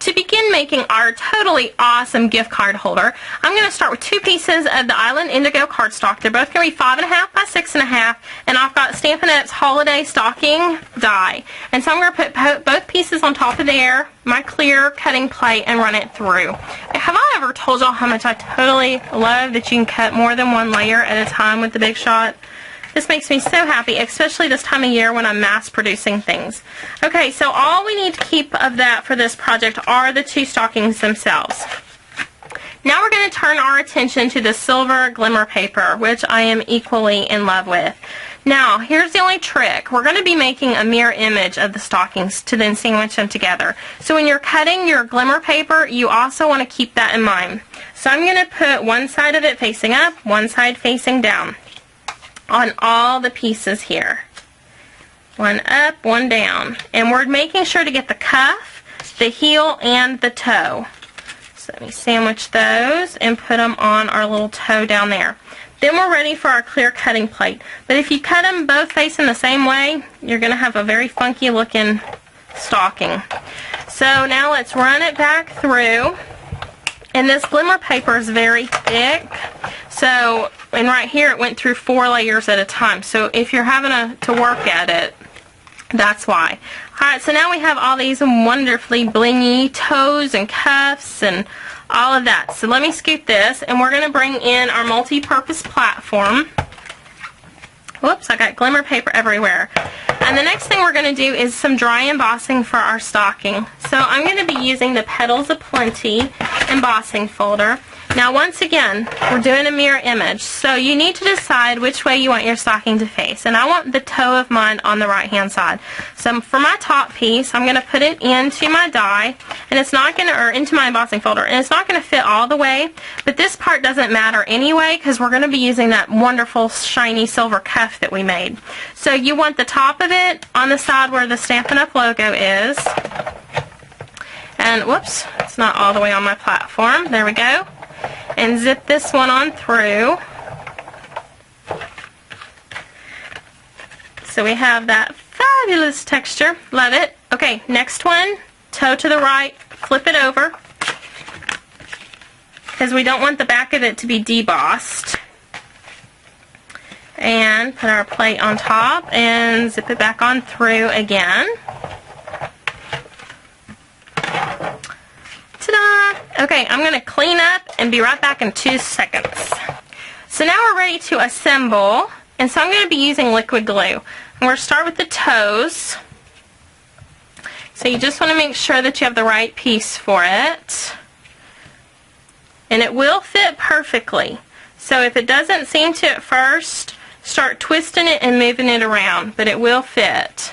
to begin making our totally awesome gift card holder, I'm going to start with 2 pieces of the Island Indigo cardstock. They're both going to be 5.5 by 6.5, and I've got Stampin' Up's Holiday Stocking die. And so I'm going to put both pieces on top of there, my clear cutting plate, and run it through. Have I ever told y'all how much I totally love that you can cut more than one layer at a time with the Big Shot? This makes me so happy, especially this time of year when I'm mass producing things. Okay, so all we need to keep of that for this project are the 2 stockings themselves. Now we're going to turn our attention to the silver glimmer paper, which I am equally in love with. Now, here's the only trick. We're going to be making a mirror image of the stockings to then sandwich them together. So when you're cutting your glimmer paper, you also want to keep that in mind. So I'm going to put one side of it facing up, one side facing down on all the pieces here. One up, one down. And we're making sure to get the cuff, the heel, and the toe. So let me sandwich those and put them on our little toe down there. Then we're ready for our clear cutting plate. But if you cut them both facing the same way, you're going to have a very funky looking stocking. So now let's run it back through. And this glimmer paper is very thick. So, and right here it went through 4 layers at a time. So if you're having to work at it, that's why. Alright, so now we have all these wonderfully blingy toes and cuffs and all of that. So let me scoot this, and we're going to bring in our multi-purpose platform. Whoops, I got glimmer paper everywhere. And the next thing we're going to do is some dry embossing for our stocking. So I'm going to be using the Petals of Plenty embossing folder. Now once again, we're doing a mirror image, so you need to decide which way you want your stocking to face. And I want the toe of mine on the right hand side. So for my top piece, I'm going to put it into my die, and it's not going to, or into my embossing folder, and it's not going to fit all the way, but this part doesn't matter anyway because we're going to be using that wonderful shiny silver cuff that we made. So you want the top of it on the side where the Stampin' Up! Logo is. And whoops, it's not all the way on my platform. There we go. And zip this one on through. So we have that fabulous texture. Love it. Okay, next one, toe to the right, flip it over, because we don't want the back of it to be debossed. And put our plate on top and zip it back on through again. Ta-da! Okay, I'm going to clean up and be right back in 2 seconds. So now we're ready to assemble, and so I'm going to be using liquid glue. I'm going to start with the toes. So you just want to make sure that you have the right piece for it. And it will fit perfectly. So if it doesn't seem to at first, start twisting it and moving it around, but it will fit.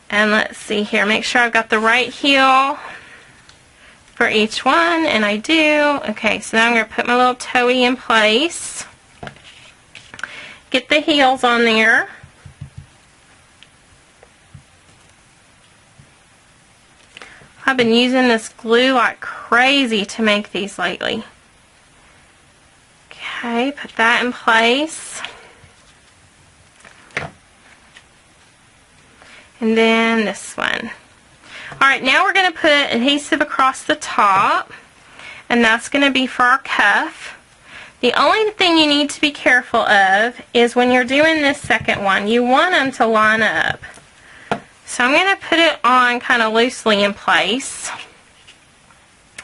And let's see here, make sure I've got the right heel for each one, and I do. Okay, so now I'm going to put my little toey in place. Get the heels on there. I've been using this glue like crazy to make these lately. Okay, put that in place. And then this one. Alright, now we're going to put adhesive across the top, and that's going to be for our cuff. The only thing you need to be careful of is when you're doing this second one, you want them to line up. So I'm going to put it on kind of loosely in place,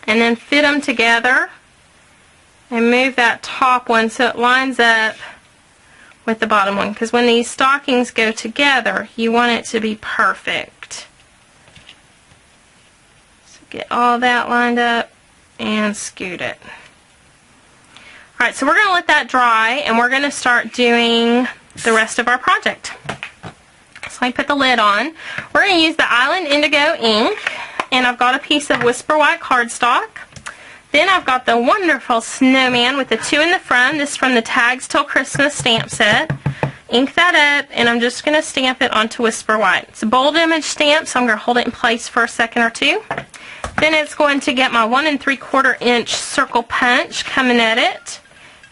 and then fit them together, and move that top one so it lines up with the bottom one, because when these stockings go together, you want it to be perfect. So get all that lined up and scoot it. Alright, so we're going to let that dry, and we're going to start doing the rest of our project. So I put the lid on. We're going to use the Island Indigo ink, and I've got a piece of Whisper White cardstock. Then I've got the wonderful snowman with the 2 in the front. This is from the Tags Till Christmas stamp set. Ink that up, and I'm just going to stamp it onto Whisper White. It's a bold image stamp, so I'm going to hold it in place for a second or two. Then it's going to get my 1 3/4 inch circle punch coming at it.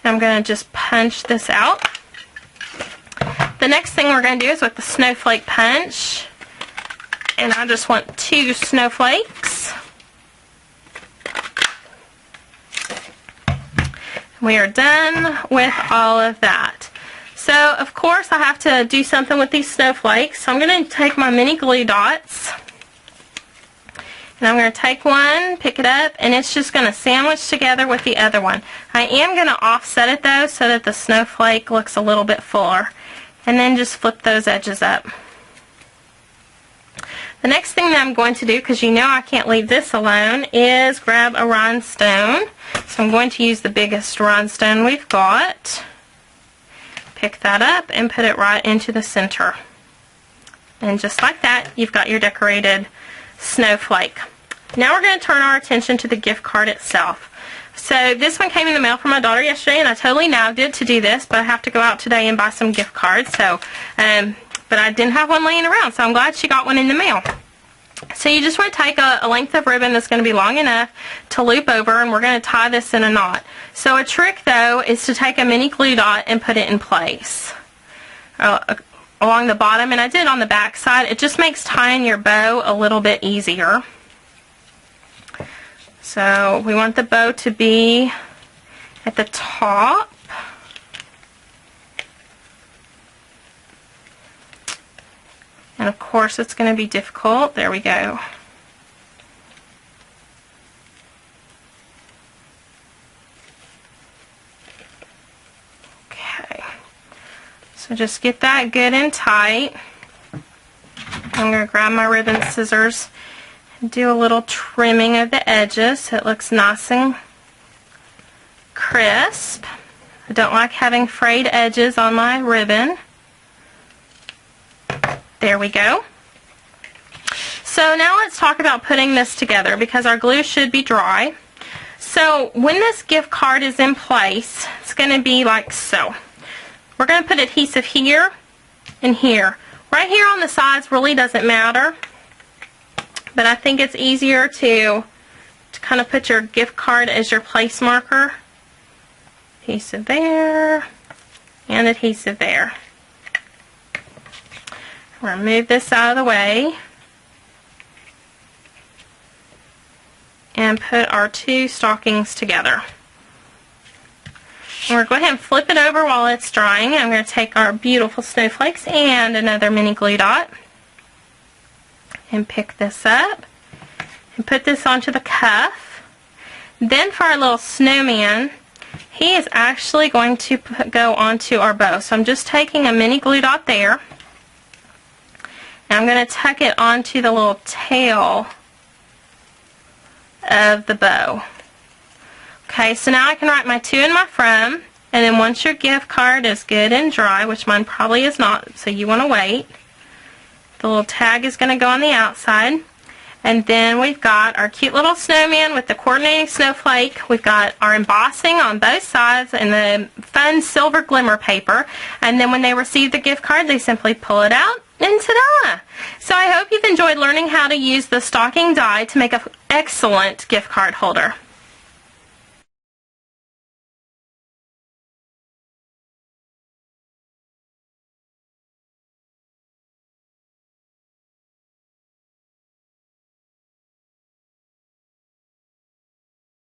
And I'm going to just punch this out. The next thing we're going to do is with the snowflake punch. And I just want 2 snowflakes. We are done with all of that. So, of course, I have to do something with these snowflakes. So I'm going to take my mini glue dots, and I'm going to take one, pick it up, and it's just going to sandwich together with the other one. I am going to offset it, though, so that the snowflake looks a little bit fuller. And then just flip those edges up. The next thing that I'm going to do, because you know I can't leave this alone, is grab a rhinestone. So I'm going to use the biggest rhinestone we've got. Pick that up and put it right into the center. And just like that, you've got your decorated snowflake. Now we're going to turn our attention to the gift card itself. So this one came in the mail from my daughter yesterday, and I totally nabbed it to do this, but I have to go out today and buy some gift cards. So, but I didn't have one laying around, so I'm glad she got one in the mail. So you just want to take a length of ribbon that's going to be long enough to loop over, and we're going to tie this in a knot. So a trick, though, is to take a mini glue dot and put it in place along the bottom, and I did it on the back side. It just makes tying your bow a little bit easier. So we want the bow to be at the top. And of course it's going to be difficult. There we go. Okay. So just get that good and tight. I'm going to grab my ribbon scissors and do a little trimming of the edges so it looks nice and crisp. I don't like having frayed edges on my ribbon. There we go. So now let's talk about putting this together, because our glue should be dry. So when this gift card is in place, it's going to be like so. We're going to put adhesive here and here. Right here on the sides really doesn't matter, but I think it's easier to kind of put your gift card as your place marker. Adhesive there and adhesive there. We're going to move this out of the way and put our two stockings together. And we're going to go ahead and flip it over while it's drying. I'm going to take our beautiful snowflakes and another mini glue dot and pick this up and put this onto the cuff. Then for our little snowman, he is actually going to go onto our bow. So I'm just taking a mini glue dot there. I'm going to tuck it onto the little tail of the bow. Okay, so now I can write my to and my from, and then once your gift card is good and dry, which mine probably is not, so you want to wait, the little tag is going to go on the outside, and then we've got our cute little snowman with the coordinating snowflake. We've got our embossing on both sides and the fun silver glimmer paper, and then when they receive the gift card, they simply pull it out. And ta-da! So I hope you've enjoyed learning how to use the stocking die to make an excellent gift card holder.